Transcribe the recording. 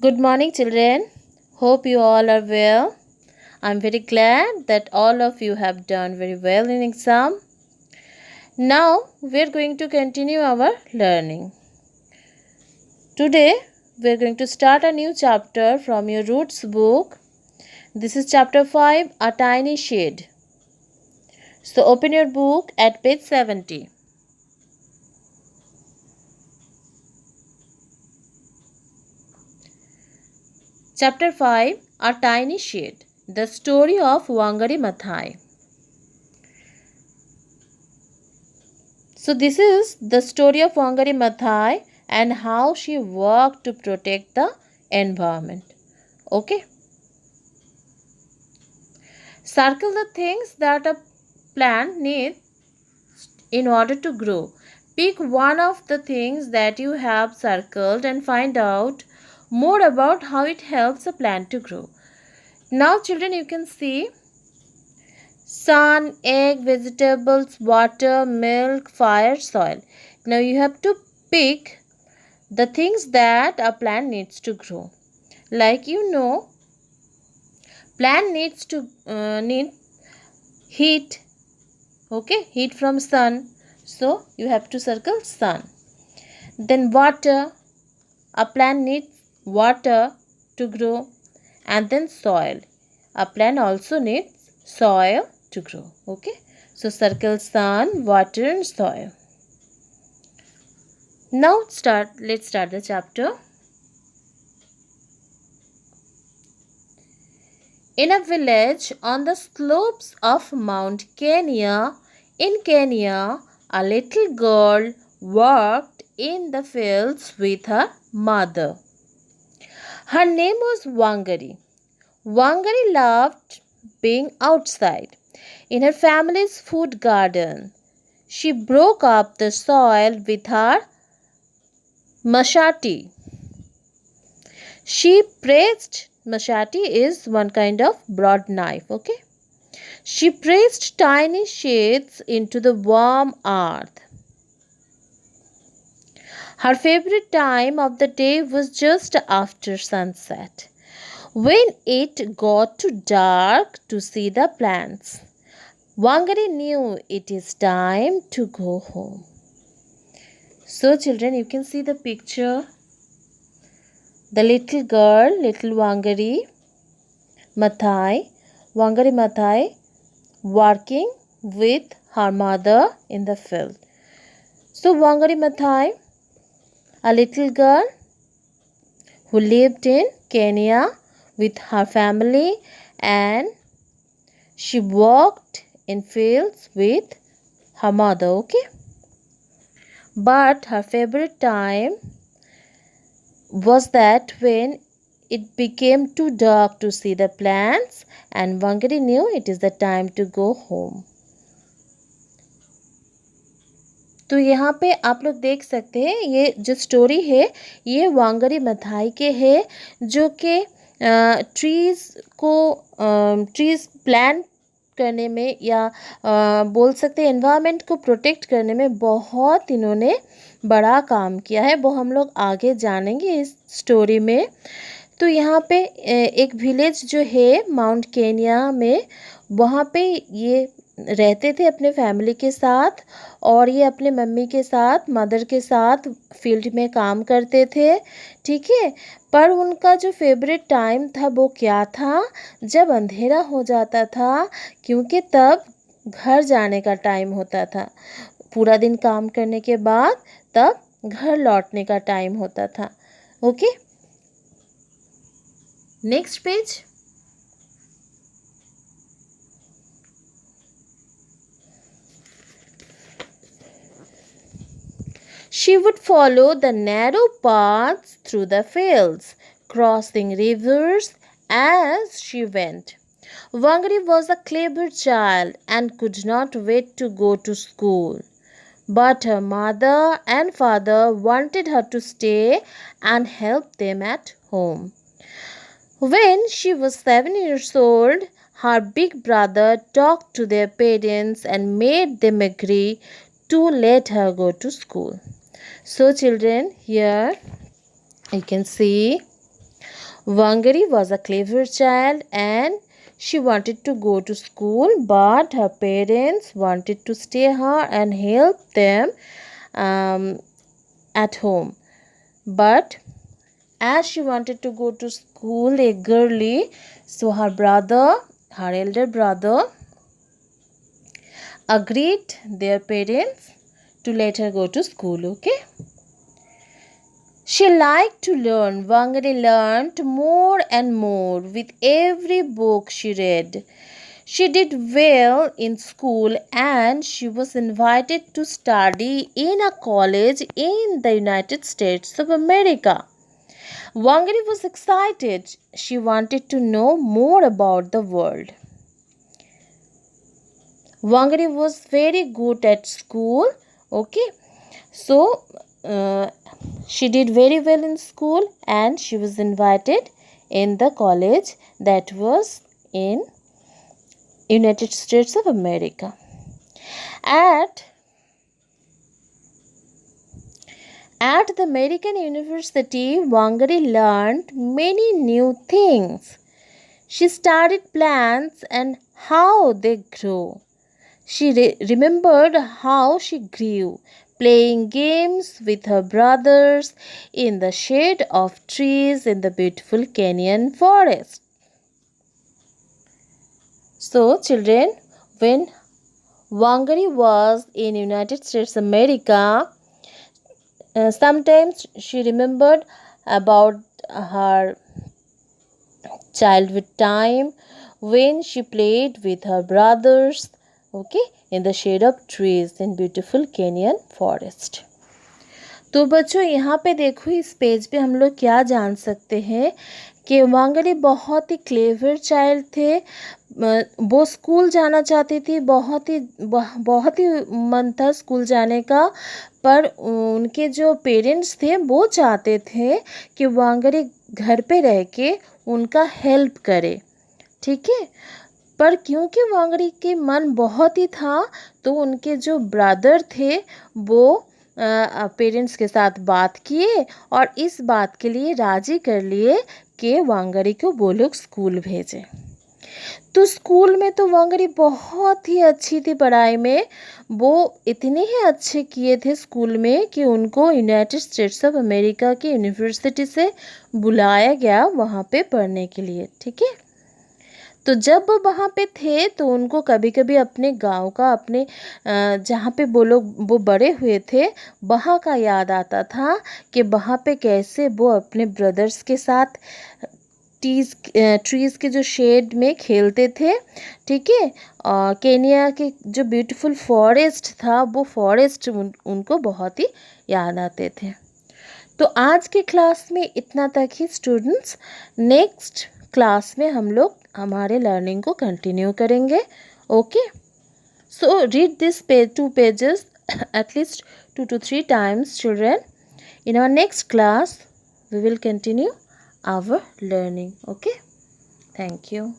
Good morning, children. Hope you all are well. I'm very glad that all of you have done very well in exam. Now we're going to continue our learning. Today we're going to start a new chapter from your Roots book. This is chapter 5, A Tiny Shade. So open your book at page 70. Chapter 5, A Tiny Shade. The story of Wangari Maathai. So this is the story of Wangari Maathai and how she worked to protect the environment. Okay. Circle the things that a plant needs in order to grow. Pick one of the things that you have circled and find out more about how it helps a plant to grow. Now children, you can see sun, egg, vegetables, water, milk, fire, soil. Now you have to pick the things that a plant needs to grow. Like plant needs to need heat. Okay, heat from sun. So you have to circle sun. Then water. A plant needs water to grow. And then soil. A plant also needs soil to grow. Okay, so circle sun, water and soil. Now let's start the chapter. In a village on the slopes of Mount Kenya, in Kenya, a little girl worked in the fields with her mother. Her name was Wangari. Wangari loved being outside in her family's food garden. She broke up the soil with her machete. Machete is one kind of broad knife, okay? She pressed tiny shades into the warm earth. Her favorite time of the day was just after sunset, when it got too dark to see the plants. Wangari knew it is time to go home. So children, you can see the picture. The little girl, little Wangari Maathai working with her mother in the field. So Wangari Maathai, a little girl who lived in Kenya with her family, and she worked in fields with her mother, okay? But her favorite time was that when it became too dark to see the plants and Wangari knew it is the time to go home. तो यहाँ पे आप लोग देख सकते हैं ये जो स्टोरी है ये वांगरी मथाई के है जो कि ट्रीज प्लांट करने में या बोल सकते हैं एनवायरनमेंट को प्रोटेक्ट करने में बहुत इन्होंने बड़ा काम किया है। वो हम लोग आगे जानेंगे इस स्टोरी में। तो यहाँ पे एक विलेज जो है माउंट केनिया में, वहाँ पे ये रहते थे अपने फैमिली के साथ और ये अपने मम्मी के साथ मदर के साथ फील्ड में काम करते थे, ठीक है। पर उनका जो फेवरेट टाइम था वो क्या था, जब अंधेरा हो जाता था, क्योंकि तब घर जाने का टाइम होता था। पूरा दिन काम करने के बाद तब घर लौटने का टाइम होता था। Okay, next page. She would follow the narrow paths through the fields, crossing rivers as she went. Wangari was a clever child and could not wait to go to school. But her mother and father wanted her to stay and help them at home. When she was 7 years old, her big brother talked to their parents and made them agree to let her go to school. So children, here you can see Wangari was a clever child and she wanted to go to school, but her parents wanted to stay her and help them um, at home. But as she wanted to go to school eagerly, so her elder brother, agreed their parents to let her go to school. Okay. She liked to learn. Wangari learned more and more with every book she read. She did well in school and she was invited to study in a college in the United States of America. Wangari was excited. She wanted to know more about the world. Wangari was very good at school. Okay, so she did very well in school and she was invited in the college that was in United States of America. At the American University, Wangari learned many new things. She studied plants and how they grow. She remembered how she grew, playing games with her brothers in the shade of trees in the beautiful Kenyan forest. So, children, when Wangari was in United States America, sometimes she remembered about her childhood time when she played with her brothers, okay, in the shade of trees in beautiful Kenyan forest. तो बच्चों यहाँ पे देखो, इस page पे हम लोग क्या जान सकते हैं कि वांगड़ी बहुत ही क्लेवर चाइल्ड थे. वो स्कूल जाना चाहती थी, बहुत ही मन था स्कूल जाने का, पर उनके जो पेरेंट्स थे वो चाहते थे कि वांगड़ी घर पे रह के उनका हेल्प करे. ठीक है, पर क्योंकि वांगड़ी के मन बहुत ही था तो उनके जो ब्रदर थे वो पेरेंट्स के साथ बात किए और इस बात के लिए राजी कर लिए कि वांगड़ी को वो लोग स्कूल भेजें. तो स्कूल में तो वांगड़ी बहुत ही अच्छी थी पढ़ाई में. वो इतने ही अच्छे किए थे स्कूल में कि उनको यूनाइटेड स्टेट्स ऑफ अमेरिका की यूनिवर्सिटी से बुलाया गया वहाँ पे पढ़ने के लिए. ठीक है, तो जब वो वहाँ पे थे तो उनको कभी कभी अपने गांव का, अपने जहाँ पे वो बड़े हुए थे वहाँ का याद आता था कि वहाँ पे कैसे वो अपने ब्रदर्स के साथ ट्रीज़ के जो शेड में खेलते थे. ठीक है, और केनिया के जो ब्यूटीफुल फॉरेस्ट था वो फॉरेस्ट उनको बहुत ही याद आते थे. तो आज के क्लास में इतना तक ही स्टूडेंट्स. नेक्स्ट क्लास में हम लोग हमारे लर्निंग को कंटिन्यू करेंगे. Okay, so read this two pages at least 2 to 3 times, children. In our next class we will continue our learning. Okay, thank you.